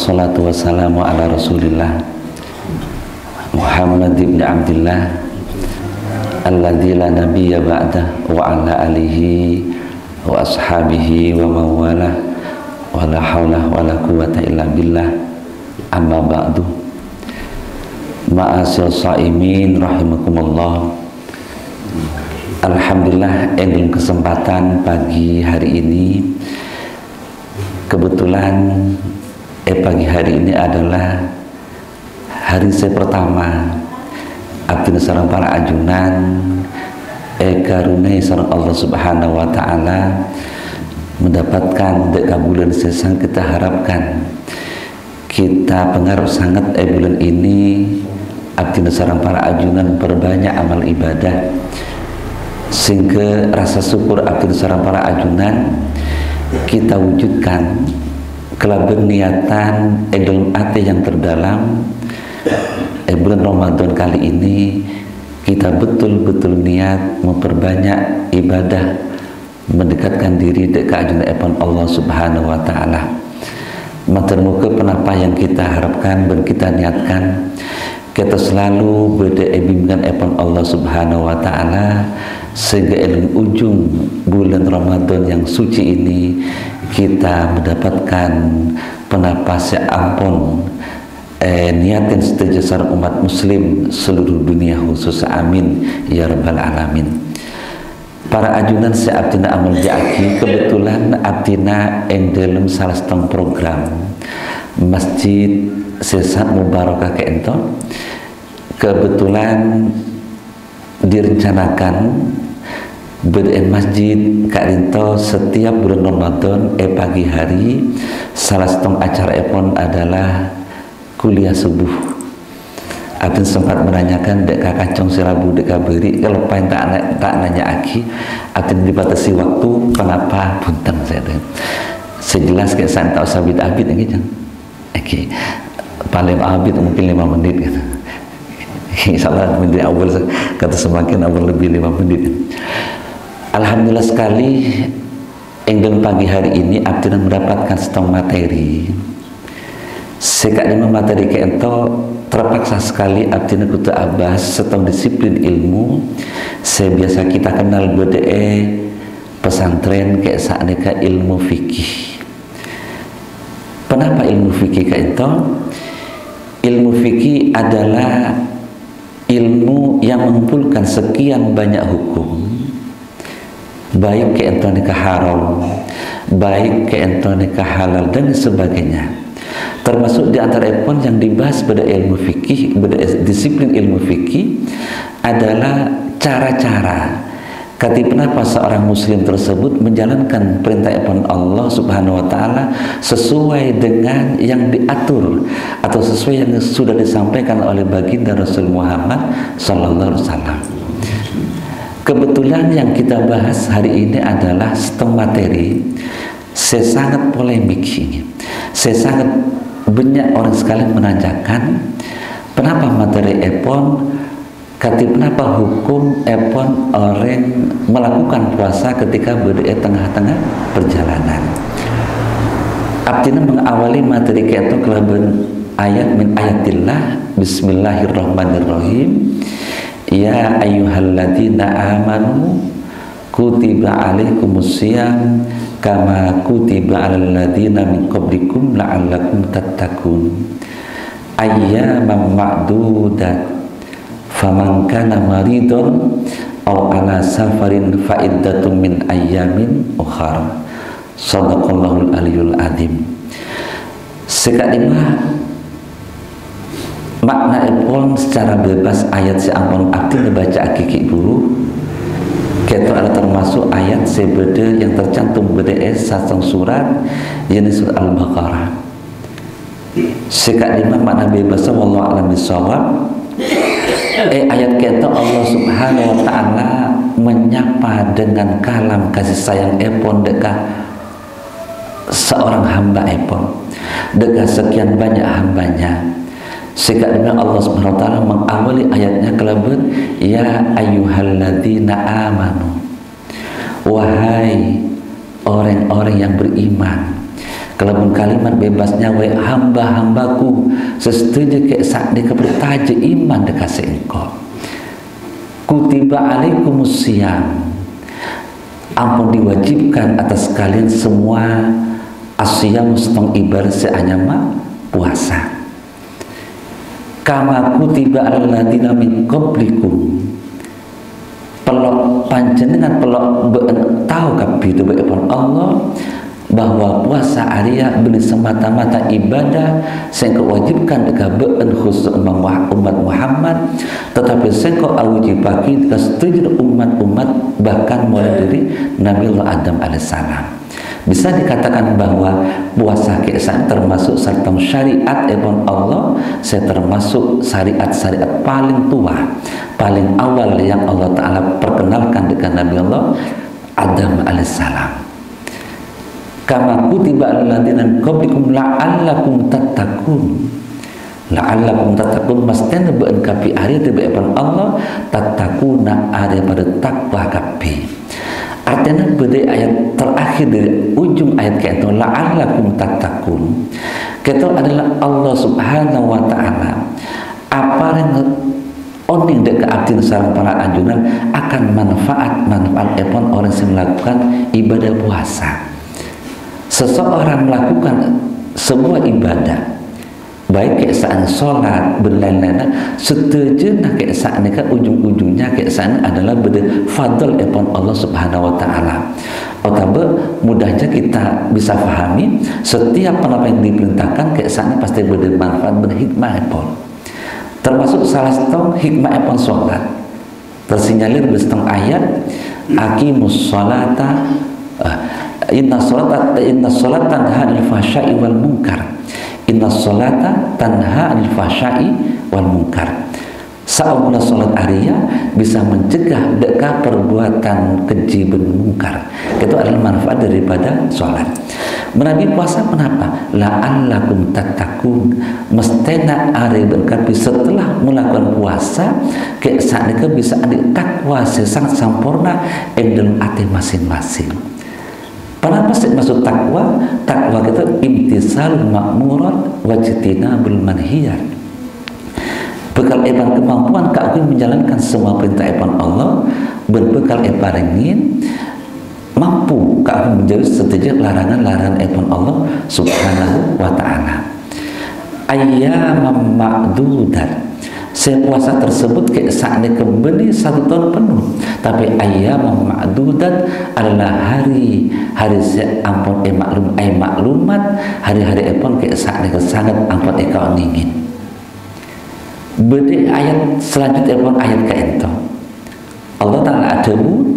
Wassalatu wassalamu ala rasulillah Muhammad ibn Abdillah alladzi la nabiyya ba'dah wa ala alihi wa ashabihi wa mawala wa la hawla wa la quwwata illa billah amma ba'du. Ma'asyil sa'imin rahimakumullah. Alhamdulillah, dalam kesempatan pagi hari ini kebetulan pagi hari ini adalah hari saya pertama abdi sareng para ajunan karunai sareng Allah Subhanahu wa taala mendapatkan bulan sesang. Kita harapkan kita pengaruh sangat bulan ini abdi sareng para ajunan berbanyak amal ibadah sehingga rasa syukur abdi sareng para ajunan kita wujudkan kelaben niatan dalam hati yang terdalam. Bulan Ramadan kali ini kita betul-betul niat memperbanyak ibadah, mendekatkan diri dekat ajunan Allah Subhanahu wa taala. Matur muga penapa yang kita harapkan dan kita niatkan kita selalu berada bimbingan Allah Subhanahu wa taala sehingga dalam ujung bulan Ramadan yang suci ini kita mendapatkan penapas ampun niatin setuju umat muslim seluruh dunia khusus, amin ya rabbal alamin. Para ajunan seabdina amal jaki kebetulan abdina dalam salah satu program masjid sesat mubarakah ke ento kebetulan direncanakan berada masjid Kak Rinto setiap bulan Ramadan pagi hari. Salah satu acara pun adalah kuliah subuh. Abin sempat menanyakan dek kacang sirabu dek beri kalau pengen tak nanya lagi abin dibatasi waktu kenapa bunten saya sejelas kayak saya tak usah abid ini kan paling abid mungkin 5 menit gitu. Insyaallah menit awal kata semakin awal lebih 5 menit. Alhamdulillah sekali dalam pagi hari ini abdi mendapatkan setengah materi. Sekadima materi ke ento terpaksa sekali abdi kutu abas setengah disiplin ilmu. Saya biasa kita kenal BDE pesantren kayak saatnya ilmu fikih. Kenapa ilmu fikih ke ento? Ilmu fikih adalah ilmu yang mengumpulkan sekian banyak hukum, baik ke ento nikah haram, baik ke ento nikah halal dan sebagainya. Termasuk di antara pun yang dibahas pada ilmu fikih, pada disiplin ilmu fikih adalah cara-cara kenapa seorang muslim tersebut menjalankan perintah Allah Subhanahu wa taala sesuai dengan yang diatur atau sesuai yang sudah disampaikan oleh baginda Rasul Muhammad sallallahu alaihi wasallam. Kebetulan yang kita bahas hari ini adalah setengah materi. Saya sangat polemik ini. Saya sangat banyak orang sekalian menanyakan kenapa materi epon, kenapa hukum epon orang melakukan puasa ketika berada tengah-tengah perjalanan. Abdina mengawali materi kita kelaban ayat min ayatillah. Bismillahirrahmanirrahim. Ya ayyuhalladzina amanu kutiba alaikumusiyam kama kutiba alal ladzina min qablikum la'allakum tattaqun. Ayyaman ma'dudat faman kana maridun aw ala safarin fa iddatun min ayyamin ukhra. Shadaqallahul aliyul azim. Sekadima makna pun secara bebas ayat si ampun abdi dibaca akiki dulu. Itu adalah termasuk ayat sebeda yang tercantum pada satu surat yakni surat Al-Baqarah. Sekadima makna bebas wallahu a'lam bishawab. Ayat kita Allah Subhanahu wa taala menyapa dengan kalam kasih sayang epon dekat seorang hamba epon, dekat sekian banyak hambanya. Sekadima Allah Subhanahu wa taala mengawali ayatnya kelaban ya ayyuhalladzina amanu, wahai orang-orang yang beriman, Kalaupun kalimat bebasnya we hamba-hambaku sesetuju ke sak de kepertaje iman dekase engkau. Kutiba alaikumus siyam. Ampun diwajibkan atas kalian semua asyam setong ibarat seanyama puasa. Kama kutiba alal ladina min qablikum. Pelok panjenengan pelok tahu kapi itu baikpun Allah bahwa puasa Arya beli semata-mata ibadah saya kewajibkan dekat beun khusus umat Muhammad, tetapi saya kau awujibaki dekat setuju umat-umat bahkan mulai dari Nabi Allah Adam alaihissalam. Bisa dikatakan bahwa puasa kesan termasuk satu syariat ibn Allah, saya termasuk syariat-syariat paling tua, paling awal yang Allah Ta'ala perkenalkan dengan Nabi Allah Adam alaihissalam. Kama kutiba alladziina min qablikum la'allakum tattaqun. La'allakum tattaqun mastana beun kapi ari teu beun Allah tattaquna ari pada takwa kapi. Artinya pada ayat terakhir dari ujung ayat kaitu la'allakum tattaqun. Kaitu adalah Allah Subhanahu wa taala apa yang oning dek abdin sareng para anjunan akan manfaat epon orang yang melakukan ibadah puasa. Seseorang melakukan sebuah ibadah baik keesaan sholat berlain-lain setuju nak keesaan ini kan ujung-ujungnya keesaan adalah fadl epon Allah Subhanahu wa taala. Otaba mudahnya kita bisa pahami setiap apa yang diperintahkan keesaan pasti bermanfaat berhikmah epon. Termasuk salah satu hikmah epon sholat tersinyalir bersetong ayat aqimus sholata inna sholata tanha 'anil fahsya'i wal munkar. Inna sholata tanha 'anil fahsya'i wal munkar. Saumna sholat Arya bisa mencegah deka perbuatan keji dan mungkar. Itu adalah manfaat daripada sholat. Menabi puasa kenapa? La'allakum tattaqun. Mestena ari berkapi setelah melakukan puasa ke saat bisa ada takwa sesang sampurna dalam hati masing-masing. Kenapa sih maksud takwa? Takwa kita imtisalul ma'murat wajtinabul manhiyat. Bekal eban kemampuan kau menjalankan semua perintah eban Allah, berbekal ebarengin mampu kau menjauhi setiap larangan-larangan eban Allah Subhanahu wa taala. Ayyamam ma'dudat. Saya puasa tersebut kayak saatnya kembali 1 tahun penuh, tapi ayyam ma'dudat adalah hari saya ampun maklumat hari-hari epon kayak saatnya sangat ampun kau ingin. Bede ayat selanjutnya epon ayat kaento Allah Ta'ala adamu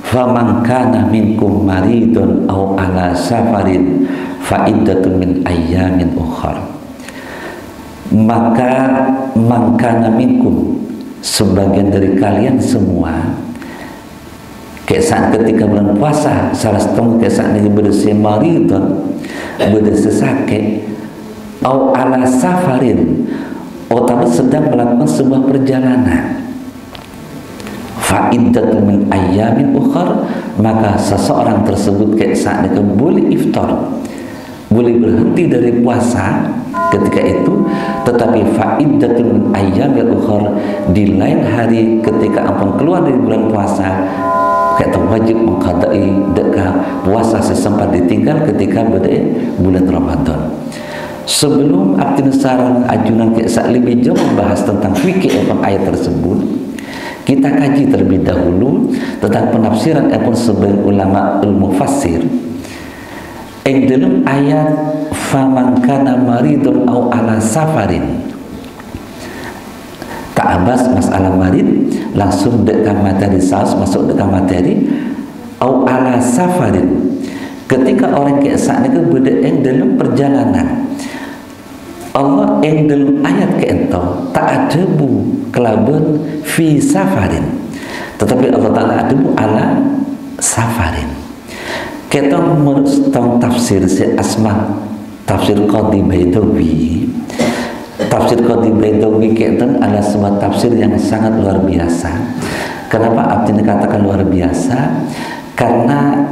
faman kana minkum maridun aw ala safarin fa iddatun min ayyamin ukhra. Maka mangkana minkum sebagian dari kalian semua kesan ketika bulan puasa salah satu kesan ini berdasar maridun berdasar sakit atau ala safarin atau sedang melakukan sebuah perjalanan fa'iddatun min ayyamin ukhar, maka seseorang tersebut kesan ini boleh iftar, boleh berhenti dari puasa ketika itu, tetapi fa'iddatun min ayyamil ukhar, di lain hari ketika ampun keluar dari bulan puasa kata wajib mengqadai deka puasa sesempat ditinggal ketika berdaya bulan Ramadan. Sebelum abdi sarang ajunan kisah lebih jauh membahas tentang fikih ayat tersebut, kita kaji terlebih dahulu tentang penafsiran sebagian ulama al-mufassir yang dalam ayat faman kana maridun au ala safarin. Tak abas masalah marid langsung dekat materi saus masuk dekat materi au ala safarin. Ketika orang keesaan itu berdeng dalam perjalanan, Allah yang dalam ayat keentau tak ada bu kelaban fi safarin, tetapi Allah Ta'ala ada bu ala safarin. Kita menurut tafsir si asma tafsir Qadhi Baidawi. Tafsir Qadhi Baidawi kita adalah sebuah tafsir yang sangat luar biasa. Kenapa abdi dikatakan luar biasa? Karena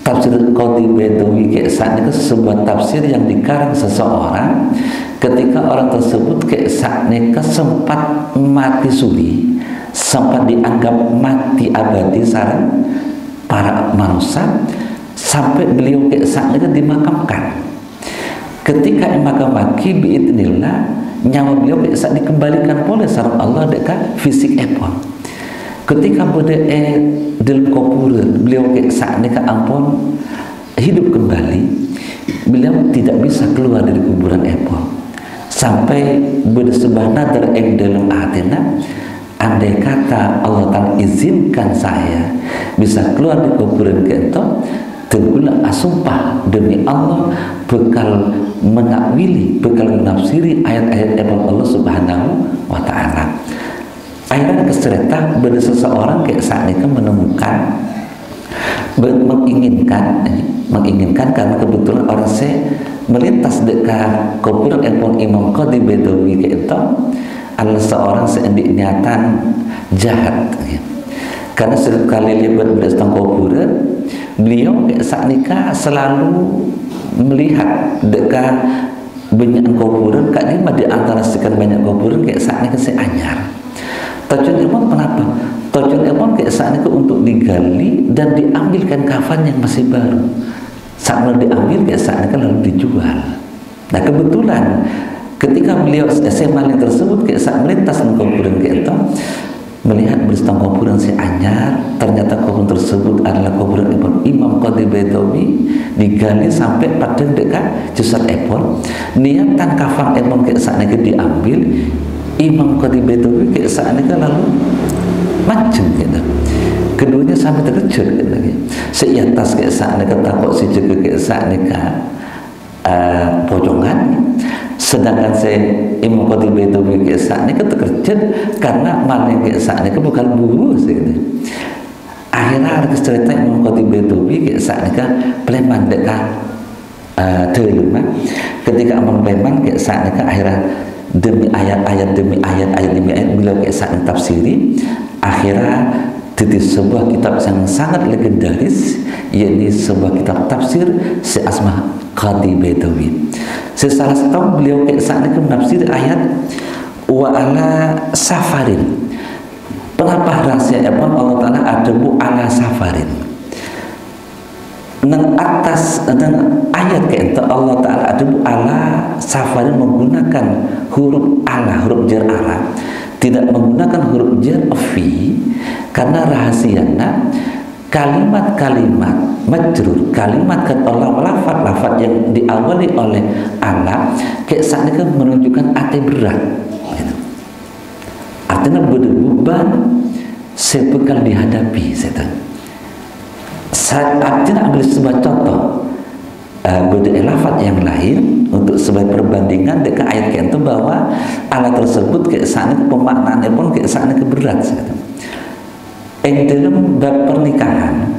tafsir Qadhi Baidawi kayak saat itu sebuah tafsir yang dikarang seseorang ketika orang tersebut kayak saat itu sempat mati suri, sempat dianggap mati abadi sarang para manusia, sampai beliau kayak saat itu dimakamkan. Ketika dimakamkan biidznillah, nyawa beliau kayak saat dikembalikan oleh sarang Allah dekat fisik epon. Ketika berada dalam kuburan, beliau kayak saat ini ampun hidup kembali, beliau tidak bisa keluar dari kuburan Epol sampai bersebah nadar dalam hatinya, andai kata Allah Ta'ala izinkan saya bisa keluar dari kuburan kita, tentulah sumpah demi Allah bekal menakwili, bekal menafsiri ayat-ayat Allah Subhanahu wa Ta'ala. Akhirnya keserta pada seseorang kayak saat itu menemukan menginginkan karena kebetulan orang saya melintas dekat kuburan Imam Qadhi Baidawi kayak itu adalah seorang seendik niatan jahat karena setiap kali lihat datang kuburan beliau kayak saat nikah selalu melihat dekat banyak kuburan kak ini di antara sekian banyak kuburan kayak saat nikah saya anyar. Tujuan ilmu kenapa? Tujuan ilmu kayak saat itu untuk digali dan diambilkan kafan yang masih baru. Saat mau diambil kayak saat itu lalu dijual. Nah kebetulan ketika beliau SMA tersebut kayak saat melintas di kuburan kayak itu melihat bersama kuburan si anyar, ternyata kuburan tersebut adalah kuburan Imam Qadhi Baidawi, digali sampai pada dekat jasad Epon. Niatan kafan Epon kayak saat itu diambil. Imam Qadhi Baidawi kayak saat ini lalu macam gitu. Keduanya sampai terkejut gitu. Seatas kayak saat ini takut si juga kayak saat ini pojongan. Sedangkan saya Imam Qadhi Baidawi kayak saat ini terkejut karena maling kayak saat ini bukan buru gitu. Akhirnya ada cerita Imam Qadhi Baidawi kayak saat ini peleman dekat terima. Ketika Imam peleman kayak saat ini akhirnya demi ayat-ayat demi ayat-ayat demi ayat beliau kayak saat tafsiri akhirnya di sebuah kitab yang sangat legendaris yakni sebuah kitab tafsir si Asma Qadhi Baidawi. Salah satu beliau kayak saat itu menafsir ayat wa ala safarin. Kenapa rahasia Allah Ta'ala ada bu ala safarin nang atas nang ayat kayak itu Allah Ta'ala ada bu ala safarin menggunakan huruf ala, huruf jar ala, tidak menggunakan huruf jar fi karena rahasianya kalimat-kalimat majrur, kalimat lafaz-lafaz yang diawali oleh ala kayak saat ini menunjukkan arti berat gitu. Artinya beban sebekal dihadapi setan. Artinya ambil sebuah contoh lafaz yang lain untuk sebagai perbandingan dengan ayat itu bahwa alat tersebut kayak saat ini pemaknaannya pun kayak saat ini berat setan. Dalam bab pernikahan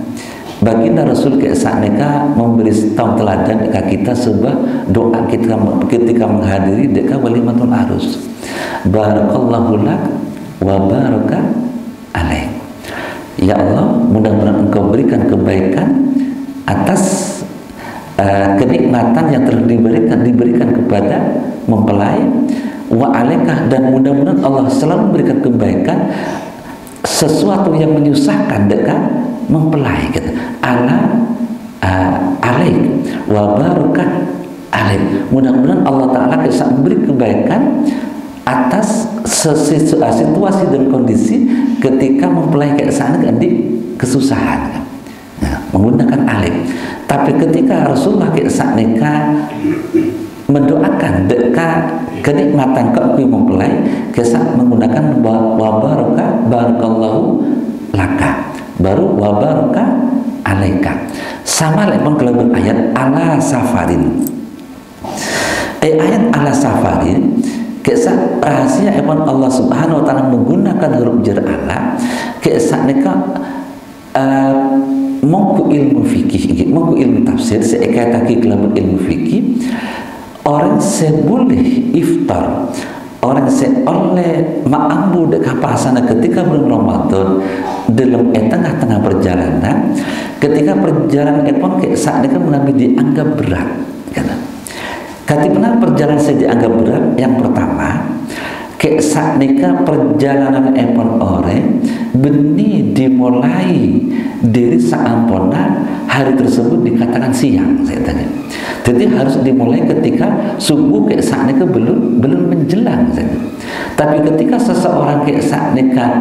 baginda Rasul kayak saat nikah memberi tahu teladan dekat kita sebuah doa kita ketika menghadiri dekat walimatul arus. Barakallahu lak wa baraka alaik. Ya Allah, mudah-mudahan Engkau berikan kebaikan atas kenikmatan yang telah diberikan kepada mempelai wa alaikah, dan mudah-mudahan Allah selalu memberikan kebaikan sesuatu yang menyusahkan dekat mempelai gitu. Alaik wa baraka alaik. Mudah-mudahan Allah Ta'ala bisa memberi kebaikan atas situasi dan kondisi ketika mempelai kayak sana di kesusahan, nah, menggunakan alif. Tapi ketika Rasulullah kayak saat nikah mendoakan dekat kenikmatan kau mempelai, kisah menggunakan wabaraka barakallahu laka, baru wabaraka alaika. Sama lepon kelebih ayat ala safarin. Ayat ala safarin kisah rahasia emang Allah Subhanahu wa Ta'ala menggunakan huruf jar ala kisah mereka mongku ilmu fikih, mongku ilmu tafsir seekataki kelamun ilmu fikih orang seboleh iftar orang oleh ma'ambu dek kapasana ketika bulan Ramadan dalam tengah-tengah perjalanan, ketika perjalanan epon ke saat ini kan Nabi dianggap berat kata. Ketika perjalanan saya dianggap berat, yang pertama ke saat nikah perjalanan epon orang benih dimulai dari saampona hari tersebut dikatakan siang saya tanya. Jadi harus dimulai ketika subuh ke saat nikah belum menjelang saya. Tapi ketika seseorang ke saat nikah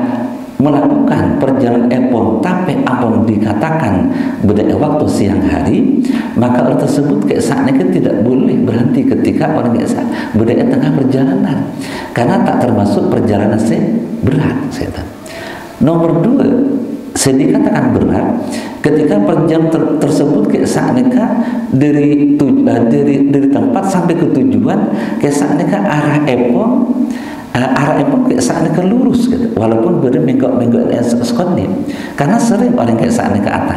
melakukan perjalanan epon tapi ampun dikatakan pada waktu siang hari, maka orang tersebut ke saat nikah tidak boleh berhenti ketika orang ke saat pada tengah perjalanan, karena tak termasuk perjalanan berat saya. Nomor dua, saya dikatakan berat ketika perjalanan tersebut ke saat nikah dari tempat sampai ke tujuan ke saat nikah arah epon ke saat nikah lurus gitu. Walaupun menggok sekali, karena sering orang ke saat nikah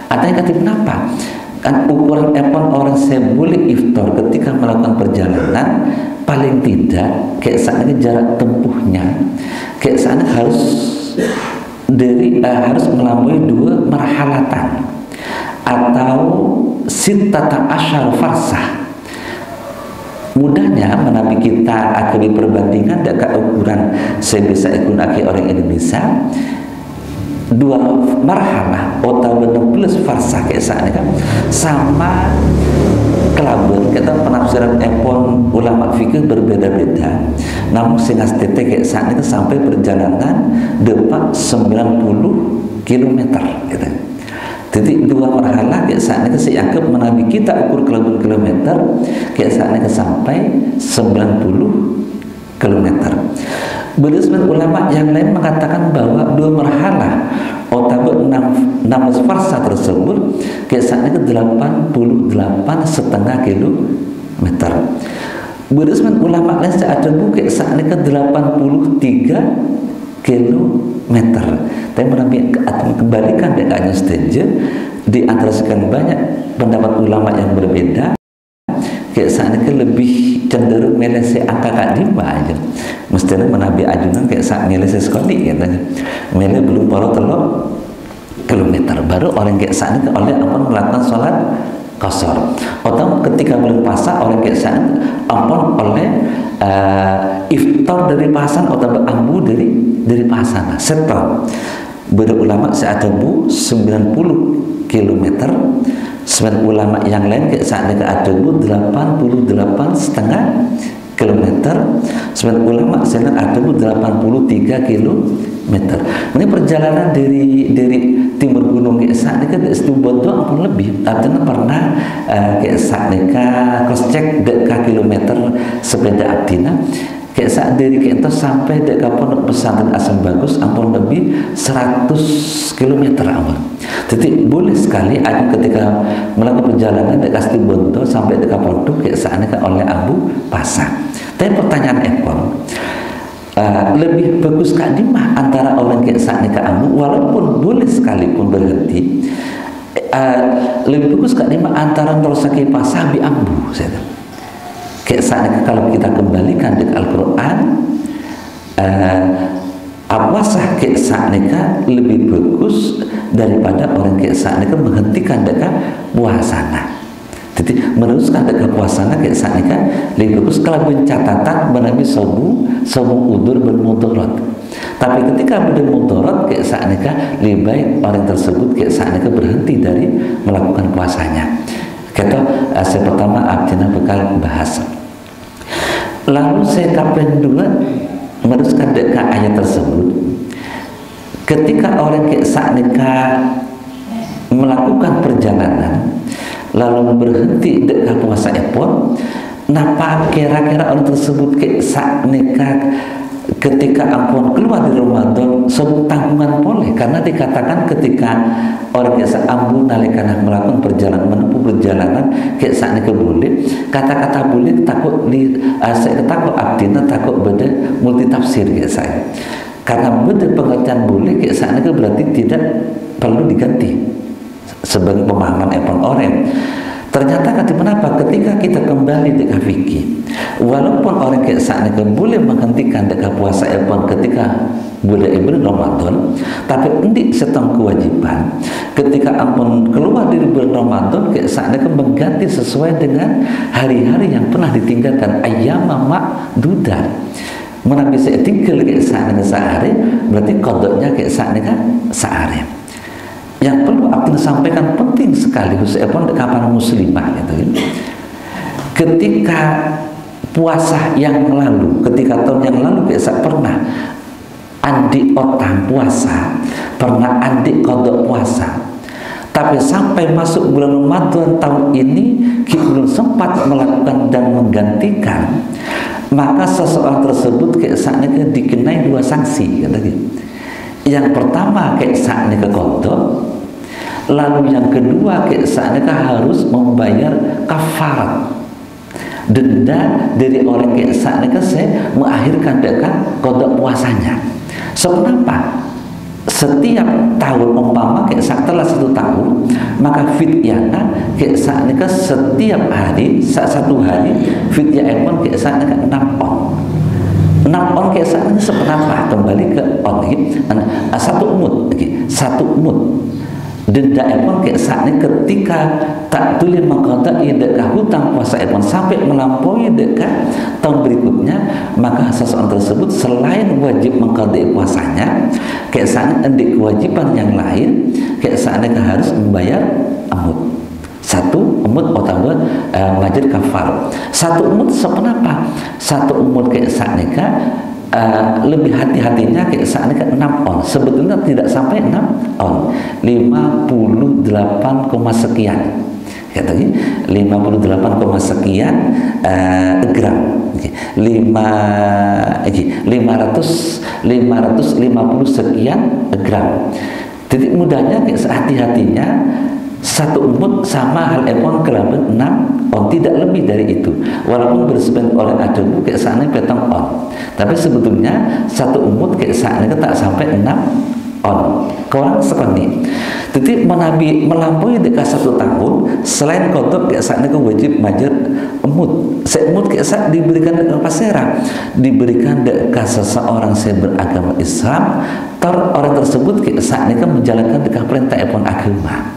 atanya kata kenapa kan ukuran epon orang saya boleh iftar ketika melakukan perjalanan paling tidak ke saat nikah jarak tempuhnya ke saat harus harus melampaui 2 marhalatan atau sittata asyar farsah. Mudahnya menabi kita akhiri perbandingan dekat ukuran saya bisa ikut orang Indonesia 2 marhalah atau 16 farsah kayak saat kan sama kelabu kita penafsiran epon ulama fikih berbeda-beda, namun singas tete kayak saat itu sampai perjalanan depak 90 km gitu. Jadi 2 marhalah kayak saat itu saya anggap menabi kita ukur kilometer kayak saat itu sampai 90 km. Berdasarkan ulama yang lain mengatakan bahwa 2 marhalah atau 6 farsah tersebut kayak saat itu 88,5 kilometer. Berdasarkan ulama lain ada buku saat itu 83 kilometer. Tapi menabi kembalikan dekatnya stage di antara sekian banyak pendapat ulama yang berbeda. Kayak saat ini lebih cenderung melese angka kadima aja. Mestinya menabi ajunan kayak saat melese sekali katanya. Mele belum paro telok kilometer baru orang kayak saat ini oleh ampun melakukan sholat qasar. Atau ketika belum pasar orang kayak saat ini ampun oleh iftar dari pasan atau berambu dari pasana. Setelah berulama seada bu 90 km. Sebenarnya ulama yang lain kayak saat ini ada 88,5 km. Sebenarnya ulama saya ada 83 km. Ini perjalanan dari timur gunung kayak saat ini kan Situbondo ampun lebih. Artinya pernah kayak saat ini cross check deka kilometer sepeda abdina. Kayak saat dari kita sampai dekat pondok pesantren Asam Bagus ampun lebih 100 km ampun. Jadi boleh sekali ada ketika melakukan perjalanan dekat Situbondo sampai dekat pondok kayak saat ini oleh Abu Pasang. Tapi pertanyaan epon lebih bagus kak dimah antara orang kayak saat ini ke Abu, walaupun boleh sekalipun berhenti lebih bagus kak dimah antara Nolsaki Pasah bi Ambu saya tahu. Kayak saat ini kalau kita kembalikan di Al-Quran awasah kayak saat ini lebih bagus daripada orang kayak saat ini menghentikan dekat puasana. Jadi meneruskan dekat puasana kayak saat ini lebih bagus kalau pencatatan menabi sobu udur bermudarat. Tapi ketika bermudarat kayak saat ini lebih baik orang tersebut kayak saat ini berhenti dari melakukan puasanya. Kata saya pertama abdina bekal bahasa. Lalu saya kapan dua meneruskan dekat ayat tersebut. Ketika orang kayak saat nikah melakukan perjalanan lalu berhenti dekat puasa epon, napa kira-kira orang tersebut kayak saat nikah ketika ampun keluar dari Ramadan sebut tanggungan boleh, karena dikatakan ketika orang biasa ambu nalikan melakukan perjalanan menempuh perjalanan kayak saat ini boleh, kata-kata boleh takut saya takut abdina takut beda multi tafsir kayak saya, karena beda pengertian boleh kayak saat ini berarti tidak perlu diganti sebagai pemahaman epon orang. Ternyata kenapa ketika kita kembali dekat fikih, walaupun orang kayak saat ini boleh menghentikan dekat puasa pun ketika bulan Ramadan, tapi ini setang kewajiban ketika ampun keluar dari bulan Ramadan kayak saat ini mengganti sesuai dengan hari-hari yang pernah ditinggalkan, ayyam ma'dudat. Mana bisa tinggal kayak saat ini sehari, berarti kodoknya kayak saat ini kan sehari. Yang perlu aku sampaikan penting sekali khususnya pun kapan muslimah gitu ya. Ketika puasa yang lalu, ketika tahun yang lalu biasa pernah andi otang puasa, pernah andi kodok puasa, tapi sampai masuk bulan Ramadan tahun ini kita belum sempat melakukan dan menggantikan, maka seseorang tersebut kayak saatnya dikenai 2 sanksi kata gitu. Yang pertama kayak saatnya ke kodok, lalu yang kedua kayak saatnya harus membayar kafarat, denda dari orang kayak saatnya saya mengakhirkan dekat kodok puasanya. So kenapa? Setiap tahun umpama kayak setelah 1 tahun, maka fidyahnya kayak saatnya setiap hari 1 hari fidyah pun kayak saatnya 6 on. 6 on kayak saatnya seberapa? Kembali ke on lagi 1 umud lagi 1 umud. Denda pun kayak saatnya ketika tak boleh mengkodai dekat hutang puasa pun sampai melampaui dekat tahun berikutnya, maka seseorang tersebut selain wajib mengkodai puasanya, kayak saatnya ada kewajiban yang lain, kayak saatnya harus membayar amud. 1 umud atau majid kafar. 1 umud sepenapa? 1 umud kayak saatnya lebih hati-hatinya kayak saatnya 6 on. Sebetulnya tidak sampai 6 on, 58, sekian katanya 58, sekian gram, 550 sekian gram. Jadi mudahnya kayak hati-hatinya 1 umud sama hal epon kelaban 6 on, tidak lebih dari itu. Walaupun bersebut oleh adabu kayak saatnya petang on, tapi sebetulnya 1 umud kayak saatnya tak sampai 6 on. Kurang sekali. Jadi melampaui dekat 1 tahun, selain kodok kayak saatnya wajib majer umud. Seumud kayak saat diberikan dekat pasera, diberikan dekat seseorang saya beragama Islam, orang tersebut kayak saatnya menjalankan dekat perintah epon agama.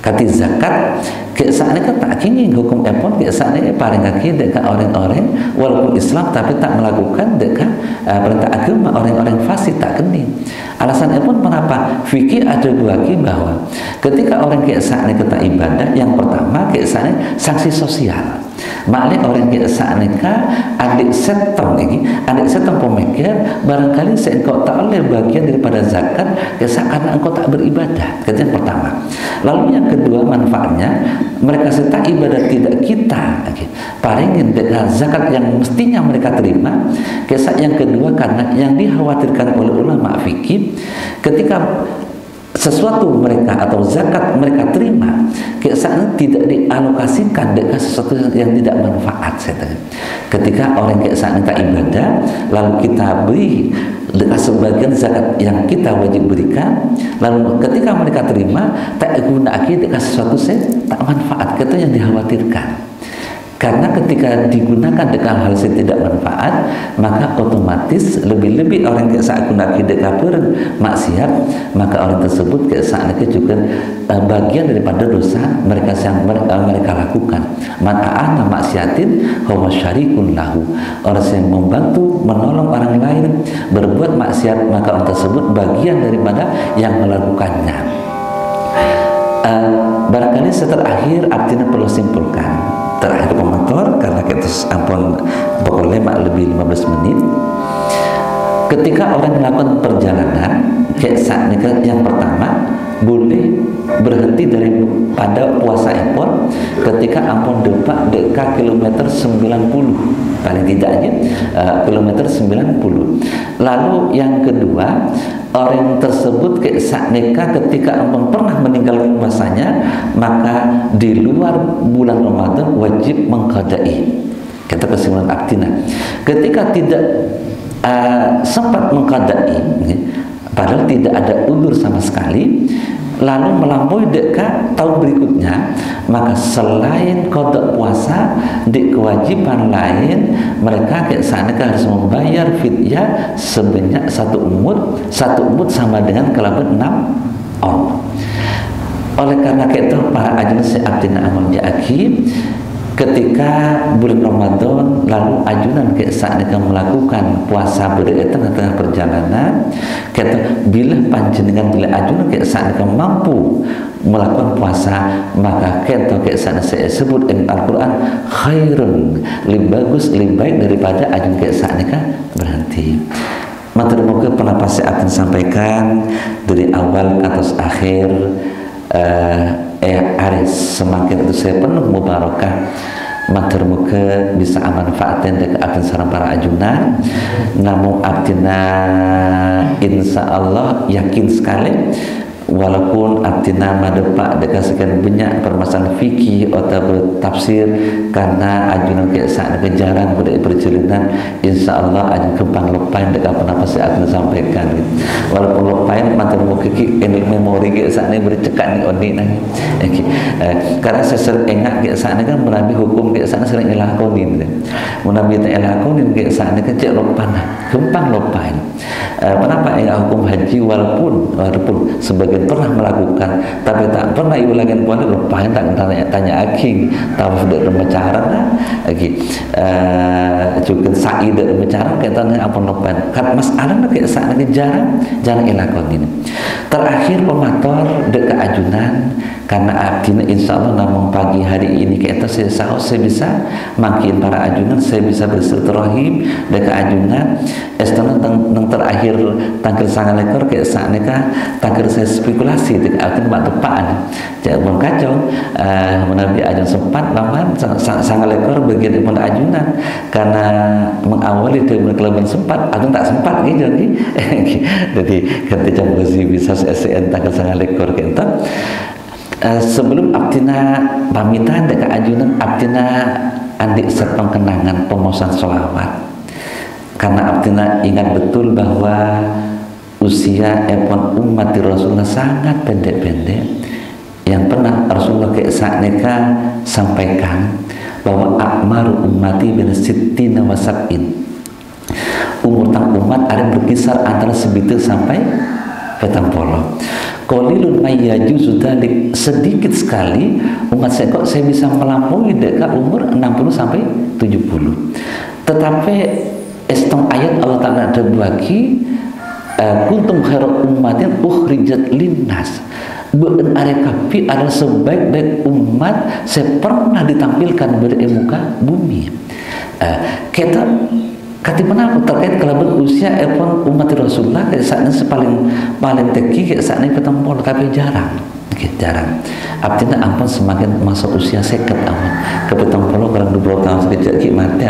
Kati zakat kayak saatnya tak kini hukum epon kayak saatnya paling kaki dekat orang-orang walaupun Islam tapi tak melakukan dekat perintah agama, orang-orang fasik tak kini. Alasan epon kenapa? Fikih ada bagi bahwa ketika orang kayak saatnya kita ibadah, yang pertama kayak saatnya sanksi sosial. Makanya orang kayak saatnya adik setan lagi, adik setan pemikir barangkali engkau tak oleh bagian daripada zakat karena engkau tak beribadah. Itu yang pertama. Lalu yang kedua manfaatnya mereka serta ibadah tidak kita paringin dengan zakat yang mestinya mereka terima. Kisah yang kedua karena yang dikhawatirkan oleh ulama fikih ketika sesuatu mereka atau zakat mereka terima kesannya tidak dialokasikan dengan sesuatu yang tidak manfaat. Ketika orang kesannya tak ibadah lalu kita beri dengan sebagian zakat yang kita wajib berikan, lalu ketika mereka terima tak guna dengan sesuatu tak manfaat, itu yang dikhawatirkan. Karena ketika digunakan dengan hal yang tidak manfaat, maka otomatis lebih-lebih orang yang saat gunakan dengan maksiat, maka orang tersebut kesannya juga bagian daripada dosa mereka yang mereka lakukan. Man a'ana maksiatin huwa syarikun lahu. Orang yang membantu menolong orang lain berbuat maksiat, maka orang tersebut bagian daripada yang melakukannya. Barangkali setelah akhir artinya perlu simpulkan. Terakhir komentar karena kita ampun pokoknya lebih 15 menit. Ketika orang melakukan perjalanan kayak saat yang pertama boleh berhenti daripada puasa impor ketika ampun dekat kilometer 90 paling tidaknya kilometer 90. Lalu yang kedua orang tersebut kayak saat nikah ketika ampun pernah meninggalkan puasanya, maka di luar bulan Ramadan wajib mengqadai. Kata kesimpulan aktina ketika tidak sempat mengqadai padahal tidak ada udzur sama sekali, lalu melampaui dekat tahun berikutnya, maka selain qada puasa di kewajiban lain mereka kayak sana harus membayar fidyah sebanyak satu umud sama dengan kelaban 6 on. Oleh karena itu para ajunan seabdina amal jaki ketika bulan Ramadan lalu ajunan kayak saat mereka melakukan puasa berkaitan dengan perjalanan, kata bila panjenengan bila ajunan kayak saat mereka mampu melakukan puasa, maka kata kayak saat saya sebut dalam Al-Quran khairun, lebih bagus, lebih baik daripada ajunan kayak saat mereka berhenti. Materi moga pernah pasti akan sampaikan dari awal atas akhir. Semakin itu saya penuh mubarakah, matur muka bisa manfaatin dekat abdin sarang para ajunan. Namun abdina insya Allah yakin sekali walaupun abdina madepak dekat sekian banyak permasalahan fikih atau tafsir karena ajunan kayak saat jarang berjalinan, insya Allah ajunan kembang lepain dekat penapa saya akan sampaikan gitu. Walaupun lepain matur muka ini memori kayak saat ini bercekak nih oni nang karena saya sering ingat kayak saat ini kan menabi hukum kayak saat ini sering ilakonin menabi tak ilakonin kayak saat ini kan cek lepan kembang lepain. Kenapa hukum haji walaupun sebagian pernah melakukan tapi tak pernah iulakan puan lepain tak tanya aking tawaf dari remacaran lagi juga sa'i dari remacaran kayak tanya apa lepain kan masalah kayak saat ini jarang ilakonin. Terakhir pemator dekat ajunan karena abdina insya Allah namun pagi hari ini kita saya bisa makin para ajunan saya bisa bersilaturahim dekat ajunan estana yang terakhir tanggal sangat lekor kayak saat ini tanggal saya spekulasi dekat ajunan mak tepaan jangan kacau menabi ajunan sempat lawan sangat lekor bagian daripada ajunan karena mengawali dari kelaban sempat ajunan tak sempat gitu jadi ketika bisa SN tanggal sangat lekor kita sebelum abdina pamitan dekat ajunan abdina andik serpeng kenangan pemosan sholawat karena abdina ingat betul bahwa usia umat Rasulullah sangat pendek-pendek yang pernah Rasulullah kayak saat mereka sampaikan bahwa akmaru ummati bin sittina wa sab'in, umur tang umat ada berkisar antara sebitu sampai petang polo. Qalilun mayyaju sudah sedikit sekali umat saya kok saya bisa melampaui dekat umur 60 sampai 70. Tetapi estong ayat Allah Ta'ala ada bagi kuntum khairu ummatin ukhrijat linnas. Beun arekapi adalah sebaik-baik umat saya pernah ditampilkan di muka bumi. Kita kati mana terkait kelaban usia umat Rasulullah kayak saat ini paling teki kayak saat ini petempol tapi jarang abdina ampun semakin masuk usia seket aman ke petempol kurang 20 tahun sekejap mati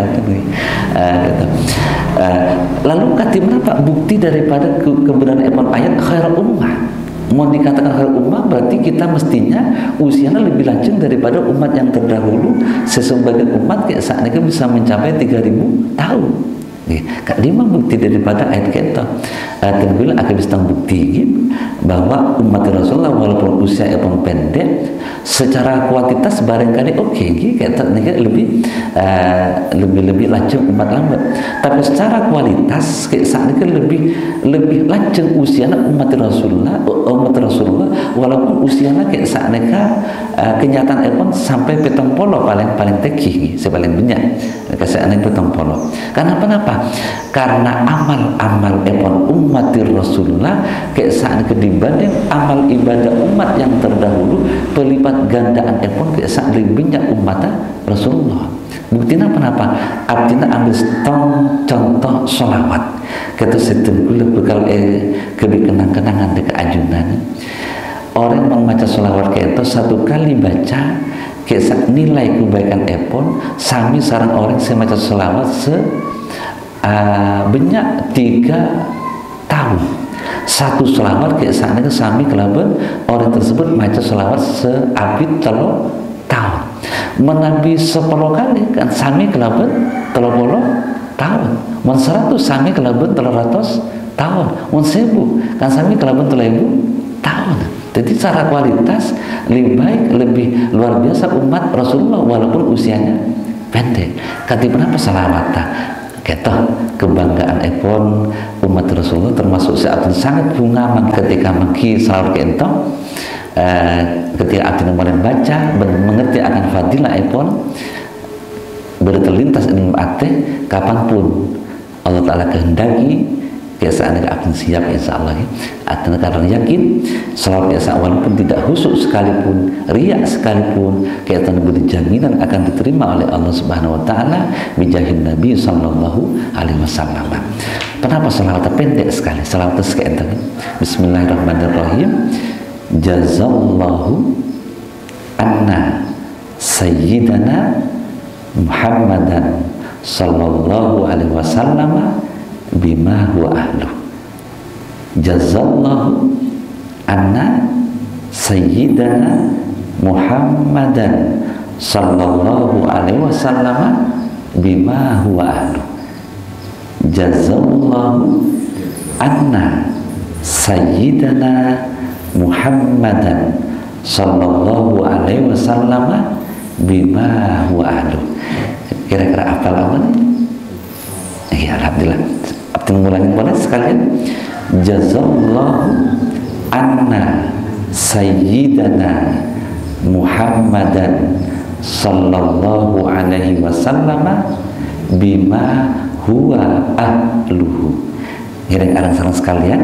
lalu kati mana Pak bukti daripada kebenaran ayat khairul ummah. Mau dikatakan khairul ummah berarti kita mestinya usianya lebih lanceng daripada umat yang terdahulu. Sebagian umat kayak saat ini bisa mencapai 3000 tahun. Lima bukti daripada ayat kita tentulah akan bisa bukti bahwa umat Rasulullah walaupun usia yang pendek secara kuantitas barangkali kita lebih lanceng umat lambat, tapi secara kualitas saat ini lebih lanceng usia umat Rasulullah walaupun usianya saat ini kenyataan sampai petang polo paling teki sepaling banyak saat ini petang polo. Kenapa? Karena amal-amal umat Rasulullah kayak saat dibanding amal ibadah umat yang terdahulu pelipat gandaan kayak saat lebih banyak umat Rasulullah. Buktinya kenapa? Abdina ambil contoh sholawat kata setenggulah bekal kebikenang-kenangan dekat ajunan orang membaca sholawat kayak itu satu kali baca kayak nilai kebaikan sami sarang orang saya baca sholawat banyak 3 tahun satu selawat kayak sana sami kelaban orang tersebut baca selawat seabid 3 tahun menabi 10 kali kan sami kelaban 30 tahun 100 sami kelaban 300 tahun 1000 kan sami kelaban 3000 tahun Jadi secara kualitas lebih baik, lebih luar biasa umat Rasulullah walaupun usianya pendek. Kati kenapa selawatan? Kita kebanggaan epon umat Rasulullah termasuk saat sangat bungaman ketika mengki salawat ke entong. Ketika artinya mulai baca mengerti akan fadilah epon berterlintas ini ate kapanpun Allah Ta'ala kehendaki keesaan akan siap insyaallah ya. Artinya karena yakin salawat biasa walaupun tidak khusyuk sekalipun, riak sekalipun, kita beri jaminan akan diterima oleh Allah Subhanahu wa taala bijahin Nabi sallallahu alaihi wasallam. Kenapa salawat pendek sekali? Salawat sekian tadi. Bismillahirrahmanirrahim. Jazallahu anna sayyidana Muhammadan sallallahu alaihi wasallam bima huwa ahlu. Jazallahu anna sayyidana Muhammadan sallallahu alaihi wasallam bima huwa ahlu. Jazallahu anna sayyidana Muhammadan sallallahu alaihi wasallam bima huwa ahlu. Kira-kira apa lawan? Ya alhamdulillah. Abdi mengulangi boleh sekalian. Jazallahu anna sayyidana Muhammadan sallallahu alaihi wasallam bima huwa ahluhu. Kira-kira sareng sekalian.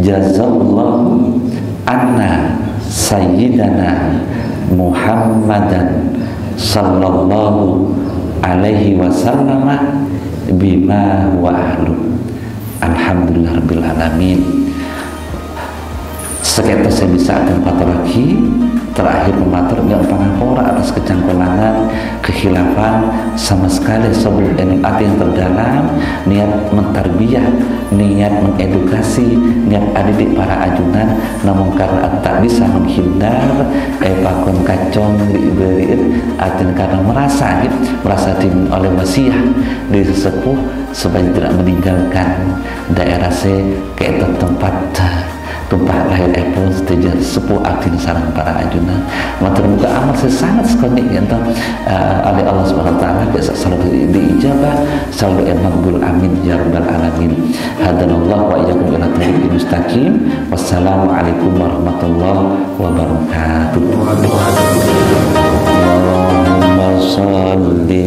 Jazallahu anna sayyidana Muhammadan sallallahu alaihi wasallam bima huwa ahlu. Alhamdulillah rabbil alamin. Sekitar saya bisa tempat lagi terakhir mematur yang pangapora atas kecangkolangan kekhilafan sama sekali sebelum NMAT yang terdalam niat mentarbiyah, niat mengedukasi, niat adidik para ajunan, namun karena tak bisa menghindar pakon kacong diberi artinya karena merasa dimin oleh wasiah dari sesepuh supaya tidak meninggalkan daerah saya ke tempat tumpah lahir epon setuju sepuh aktin sarang para ajunan. Matur muga amal saya sangat sekali entah oleh Allah Subhanahu wa taala selalu diijabah, selalu maqbul amin ya rabbal alamin. Hadanallahu wa iyyakum ila thariqil mustaqim. Wassalamualaikum warahmatullahi wabarakatuh. Allahumma shalli